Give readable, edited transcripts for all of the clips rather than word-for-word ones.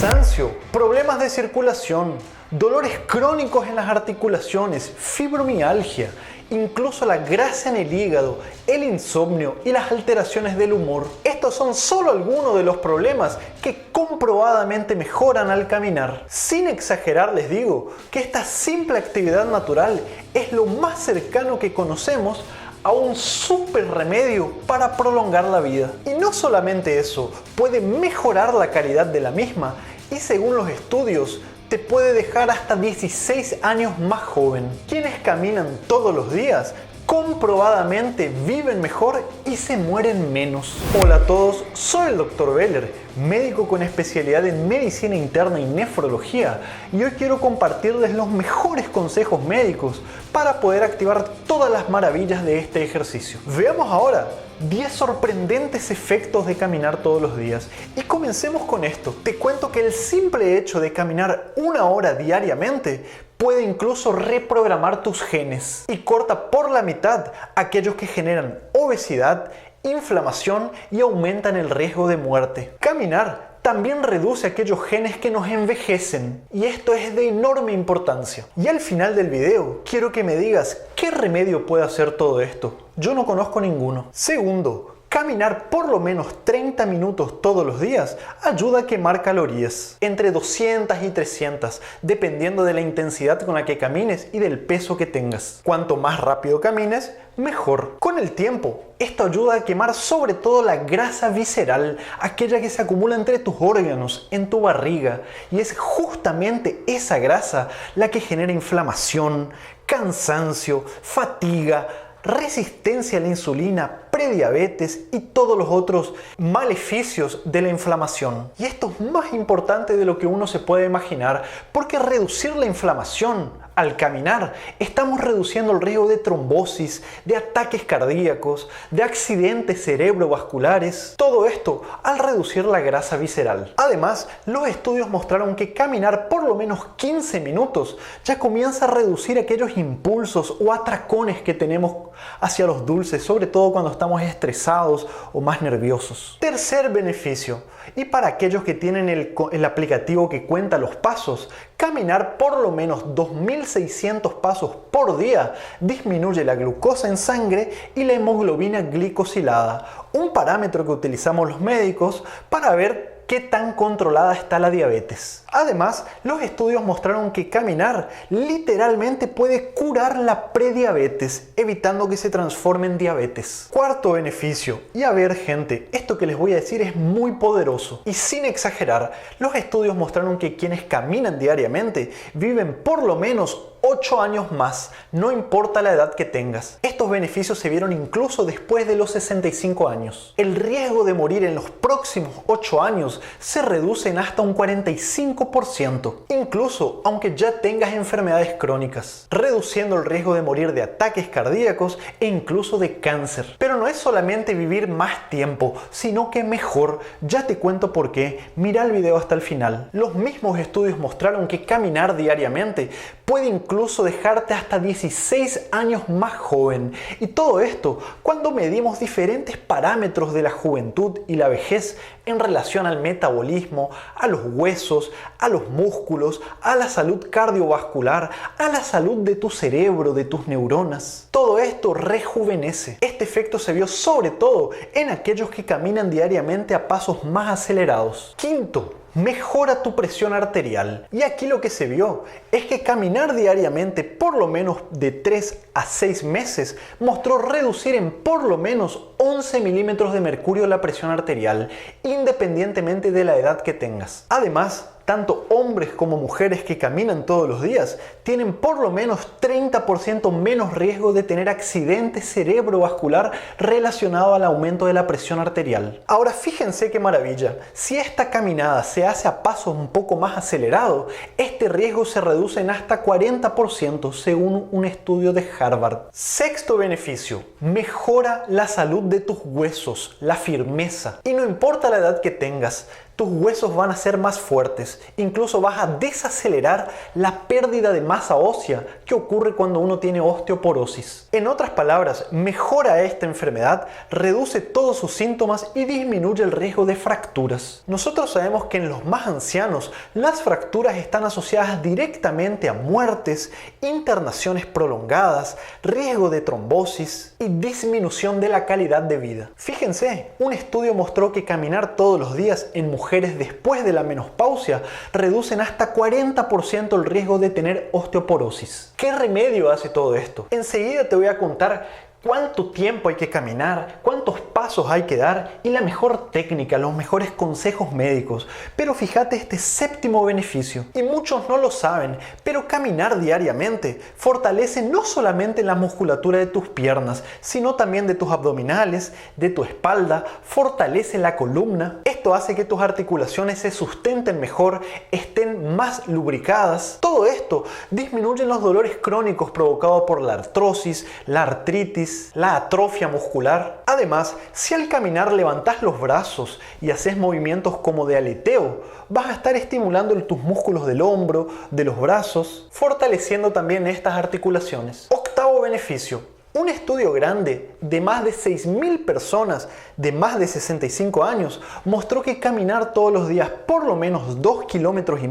cansancio, problemas de circulación, dolores crónicos en las articulaciones, fibromialgia, incluso la grasa en el hígado, el insomnio y las alteraciones del humor. Estos son solo algunos de los problemas que comprobadamente mejoran al caminar. Sin exagerar les digo que esta simple actividad natural es lo más cercano que conocemos a un super remedio para prolongar la vida. Y no solamente eso, puede mejorar la calidad de la misma y según los estudios te puede dejar hasta 16 años más joven. Quienes caminan todos los días comprobadamente viven mejor y se mueren menos. Hola a todos, soy el Dr. Beller, médico con especialidad en medicina interna y nefrología, y hoy quiero compartirles los mejores consejos médicos para poder activar todas las maravillas de este ejercicio. Veamos ahora 10 sorprendentes efectos de caminar todos los días. Y comencemos con esto. Te cuento que el simple hecho de caminar 1 hora diariamente puede incluso reprogramar tus genes y corta por la mitad aquellos que generan obesidad, inflamación y aumentan el riesgo de muerte. Caminar también reduce aquellos genes que nos envejecen y esto es de enorme importancia. Y al final del video quiero que me digas qué remedio puede hacer todo esto. Yo no conozco ninguno. Segundo, caminar por lo menos 30 minutos todos los días ayuda a quemar calorías, entre 200 y 300, dependiendo de la intensidad con la que camines y del peso que tengas. Cuanto más rápido camines, mejor. Con el tiempo, esto ayuda a quemar sobre todo la grasa visceral, aquella que se acumula entre tus órganos, en tu barriga, y es justamente esa grasa la que genera inflamación, cansancio, fatiga, resistencia a la insulina, prediabetes y todos los otros maleficios de la inflamación. Y esto es más importante de lo que uno se puede imaginar, porque reducir la inflamación al caminar estamos reduciendo el riesgo de trombosis, de ataques cardíacos, de accidentes cerebrovasculares, todo esto al reducir la grasa visceral. Además, los estudios mostraron que caminar por lo menos 15 minutos ya comienza a reducir aquellos impulsos o atracones que tenemos hacia los dulces, sobre todo cuando estamos estresados o más nerviosos. Tercer beneficio, y para aquellos que tienen el aplicativo que cuenta los pasos, caminar por lo menos 2600 pasos por día disminuye la glucosa en sangre y la hemoglobina glicosilada, un parámetro que utilizamos los médicos para ver qué tan controlada está la diabetes. Además, los estudios mostraron que caminar literalmente puede curar la prediabetes, evitando que se transforme en diabetes. Cuarto beneficio, y a ver gente, esto que les voy a decir es muy poderoso. Y sin exagerar, los estudios mostraron que quienes caminan diariamente viven por lo menos 8 años más, no importa la edad que tengas. Estos beneficios se vieron incluso después de los 65 años. El riesgo de morir en los próximos 8 años se reduce en hasta un 45%, incluso aunque ya tengas enfermedades crónicas, reduciendo el riesgo de morir de ataques cardíacos e incluso de cáncer. Pero no es solamente vivir más tiempo, sino que mejor. Ya te cuento por qué, mira el video hasta el final. Los mismos estudios mostraron que caminar diariamente puede incluso dejarte hasta 16 años más joven. Y todo esto cuando medimos diferentes parámetros de la juventud y la vejez en relación al metabolismo, a los huesos, a los músculos, a la salud cardiovascular, a la salud de tu cerebro, de tus neuronas. Todo esto rejuvenece. Este efecto se vio sobre todo en aquellos que caminan diariamente a pasos más acelerados. Quinto, mejora tu presión arterial. Y aquí lo que se vio es que caminar diariamente por lo menos de 3 a 6 meses mostró reducir en por lo menos 11 milímetros de mercurio la presión arterial, independientemente de la edad que tengas. Además, tanto hombres como mujeres que caminan todos los días tienen por lo menos 30% menos riesgo de tener accidente cerebrovascular relacionado al aumento de la presión arterial. Ahora fíjense qué maravilla, si esta caminada se hace a pasos un poco más acelerados, este riesgo se reduce en hasta 40% según un estudio de Harvard. Sexto beneficio, mejora la salud de tus huesos, la firmeza. Y no importa la edad que tengas, tus huesos van a ser más fuertes, incluso vas a desacelerar la pérdida de masa ósea que ocurre cuando uno tiene osteoporosis. En otras palabras, mejora esta enfermedad, reduce todos sus síntomas y disminuye el riesgo de fracturas. Nosotros sabemos que en los más ancianos las fracturas están asociadas directamente a muertes, internaciones prolongadas, riesgo de trombosis y disminución de la calidad de vida. Fíjense, un estudio mostró que caminar todos los días en mujeres después de la menopausia reducen hasta 40% el riesgo de tener osteoporosis. ¿Qué remedio hace todo esto? Enseguida te voy a contar cuánto tiempo hay que caminar, cuántos pasos hay que dar y la mejor técnica, los mejores consejos médicos. Pero fíjate este séptimo beneficio. Y muchos no lo saben, pero caminar diariamente fortalece no solamente la musculatura de tus piernas, sino también de tus abdominales, de tu espalda, fortalece la columna. Esto hace que tus articulaciones se sustenten mejor, estén más lubricadas. Todo esto disminuye los dolores crónicos provocados por la artrosis, la artritis, la atrofia muscular. Además, si al caminar levantás los brazos y haces movimientos como de aleteo, vas a estar estimulando tus músculos del hombro, de los brazos, fortaleciendo también estas articulaciones. Octavo beneficio. Un estudio grande de más de 6.000 personas de más de 65 años mostró que caminar todos los días por lo menos 2,5 kilómetros,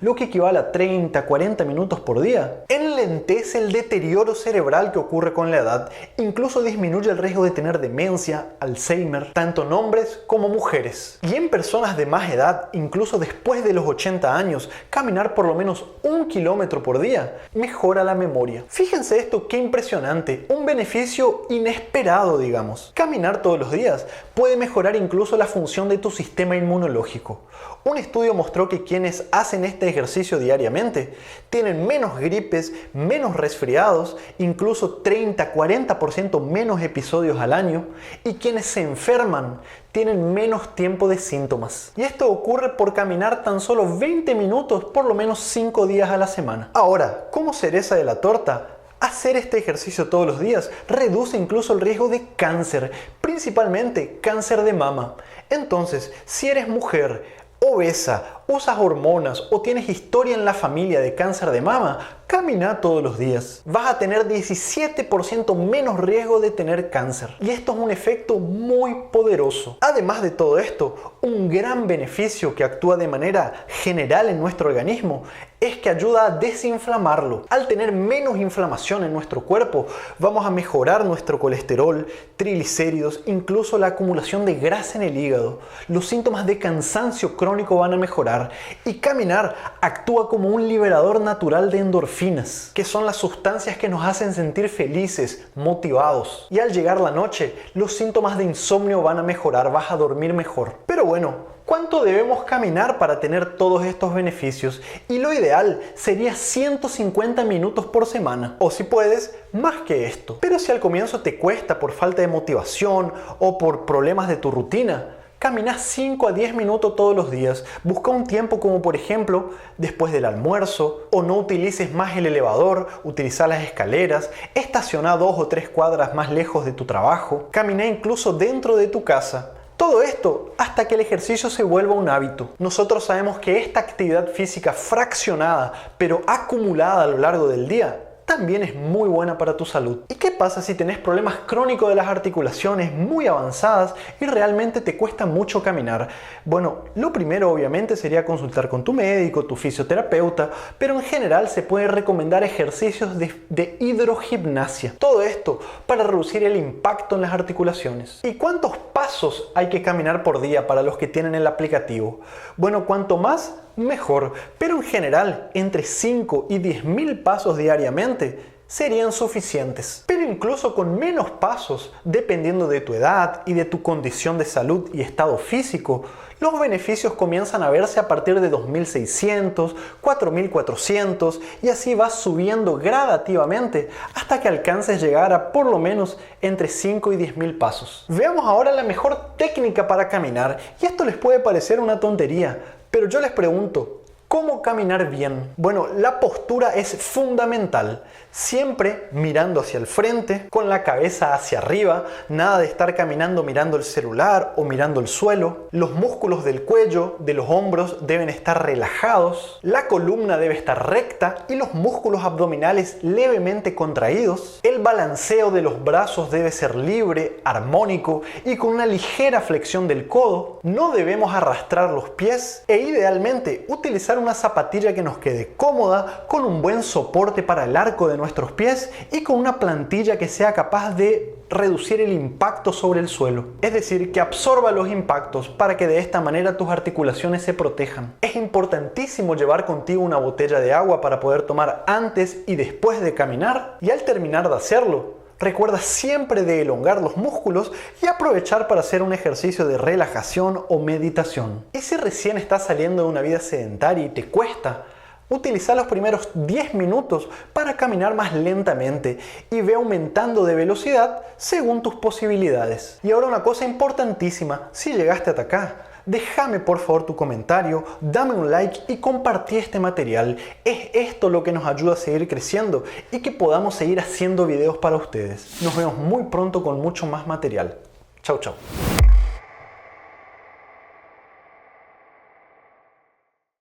lo que equivale a 30-40 minutos por día, enlentece el deterioro cerebral que ocurre con la edad, incluso disminuye el riesgo de tener demencia, Alzheimer, tanto en hombres como mujeres. Y en personas de más edad, incluso después de los 80 años, caminar por lo menos 1 kilómetro por día mejora la memoria. Fíjense esto, qué impresionante. Un beneficio inesperado, digamos. Caminar todos los días puede mejorar incluso la función de tu sistema inmunológico. Un estudio mostró que quienes hacen este ejercicio diariamente tienen menos gripes, menos resfriados, incluso 30-40% menos episodios al año, y quienes se enferman tienen menos tiempo de síntomas. Y esto ocurre por caminar tan solo 20 minutos por lo menos 5 días a la semana. Ahora, como cereza de la torta, hacer este ejercicio todos los días reduce incluso el riesgo de cáncer, principalmente cáncer de mama. Entonces, si eres mujer, obesa, usas hormonas o tienes historia en la familia de cáncer de mama, camina todos los días. Vas a tener 17% menos riesgo de tener cáncer. Y esto es un efecto muy poderoso. Además de todo esto, un gran beneficio que actúa de manera general en nuestro organismo es que ayuda a desinflamarlo. Al tener menos inflamación en nuestro cuerpo, vamos a mejorar nuestro colesterol, triglicéridos, incluso la acumulación de grasa en el hígado. Los síntomas de cansancio crónico van a mejorar y caminar actúa como un liberador natural de endorfinas, que son las sustancias que nos hacen sentir felices, motivados. Y al llegar la noche, los síntomas de insomnio van a mejorar, vas a dormir mejor. Pero bueno, ¿cuánto debemos caminar para tener todos estos beneficios? Y lo ideal sería 150 minutos por semana, o si puedes, más que esto. Pero si al comienzo te cuesta por falta de motivación o por problemas de tu rutina, camina 5 a 10 minutos todos los días. Busca un tiempo como por ejemplo después del almuerzo, o no utilices más el elevador, utiliza las escaleras, estaciona 2 o 3 cuadras más lejos de tu trabajo, camina incluso dentro de tu casa. Todo esto hasta que el ejercicio se vuelva un hábito. Nosotros sabemos que esta actividad física fraccionada, pero acumulada a lo largo del día, también es muy buena para tu salud. ¿Y qué pasa si tenés problemas crónicos de las articulaciones muy avanzadas y realmente te cuesta mucho caminar? Bueno, lo primero obviamente sería consultar con tu médico, tu fisioterapeuta, pero en general se puede recomendar ejercicios de hidrogimnasia. Todo esto para reducir el impacto en las articulaciones. ¿Y cuántos pasos hay que caminar por día para los que tienen el aplicativo? Bueno, cuanto más, mejor, pero en general entre 5 y 10.000 pasos diariamente serían suficientes. Pero incluso con menos pasos, dependiendo de tu edad y de tu condición de salud y estado físico, los beneficios comienzan a verse a partir de 2.600, 4.400 y así vas subiendo gradativamente hasta que alcances llegar a por lo menos entre 5 y 10.000 pasos. Veamos ahora la mejor técnica para caminar, y esto les puede parecer una tontería, pero yo les pregunto, ¿Cómo caminar bien? Bueno, la postura es fundamental. Siempre mirando hacia el frente, con la cabeza hacia arriba, nada de estar caminando mirando el celular o mirando el suelo. Los músculos del cuello, de los hombros deben estar relajados. La columna debe estar recta y los músculos abdominales levemente contraídos. El balanceo de los brazos debe ser libre, armónico y con una ligera flexión del codo. No debemos arrastrar los pies e idealmente utilizar una zapatilla que nos quede cómoda, con un buen soporte para el arco de nuestros pies y con una plantilla que sea capaz de reducir el impacto sobre el suelo. Es decir, que absorba los impactos para que de esta manera tus articulaciones se protejan. Es importantísimo llevar contigo una botella de agua para poder tomar antes y después de caminar, y al terminar de hacerlo, recuerda siempre de elongar los músculos y aprovechar para hacer un ejercicio de relajación o meditación. Y si recién estás saliendo de una vida sedentaria y te cuesta, utiliza los primeros 10 minutos para caminar más lentamente y ve aumentando de velocidad según tus posibilidades. Y ahora una cosa importantísima, si llegaste hasta acá, déjame por favor tu comentario, dame un like y compartí este material. Es esto lo que nos ayuda a seguir creciendo y que podamos seguir haciendo videos para ustedes. Nos vemos muy pronto con mucho más material. Chau, chau.